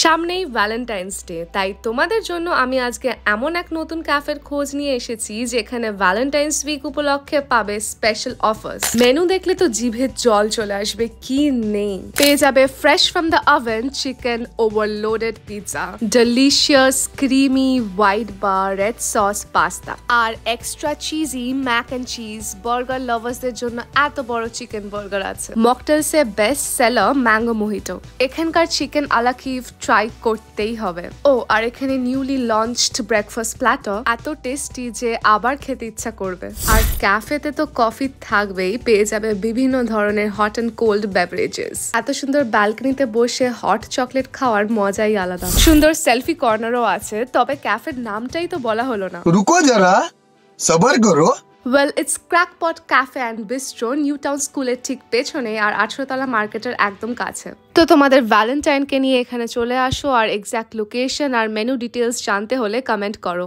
সামনেই Valentine's day, তাই তোমাদের জন্য আমি আজকে এমন এক নতুন ক্যাফের খোঁজ নিয়ে এসেছি যেখানে ভ্যালেন্টাইন্স উইক উপলক্ষে পাবে স্পেশাল অফার্স। মেনু দেখলে তো জিভে জল চলে আসবে, কি নেই। পেয়ে যাবে fresh from the oven chicken overloaded pizza, delicious creamy white বার রেড সস পাস্তা, আর extra cheesy mac and cheese. Burger লাভার্সদের জন্য এত বড় চিকেন বার্গার আছে। মকটেলসে বেস্ট সেলার ম্যাঙ্গো মোহিটো। এখানকার চিকেন আলাকিভ ট্রাই করতেই হবে। ও আর এখানে নিউলি লঞ্চড ব্রেকফাস্ট প্ল্যাটার এত টেস্টি যে আবার খেতে ইচ্ছা করবে। আর ক্যাফেতে তো কফি থাকবেই, পেয়ে যাবে বিভিন্ন ধরনের হট এন্ড কোল্ড বেভারেজেস। এত সুন্দর ব্যালকনিতে বসে হট চকলেট খাওয়ার মজাই আলাদা। সুন্দর সেলফি কর্নারও আছে, তবে ক্যাফের নামটাই তো বলা হলো না। রুকো যারা, সবার করো। Well, it's Crackpot Cafe and Bistro, New Town স্কুলের ঠিক পেছনে আর 18 তলা মার্কেটের একদম কাছে। তো তোমাদের ভ্যালেন্টাইনকে নিয়ে এখানে চলে আসো, আর এক্স্যাক্ট লোকেশন আর মেনু ডিটেলস জানতে হলে কমেন্ট করো।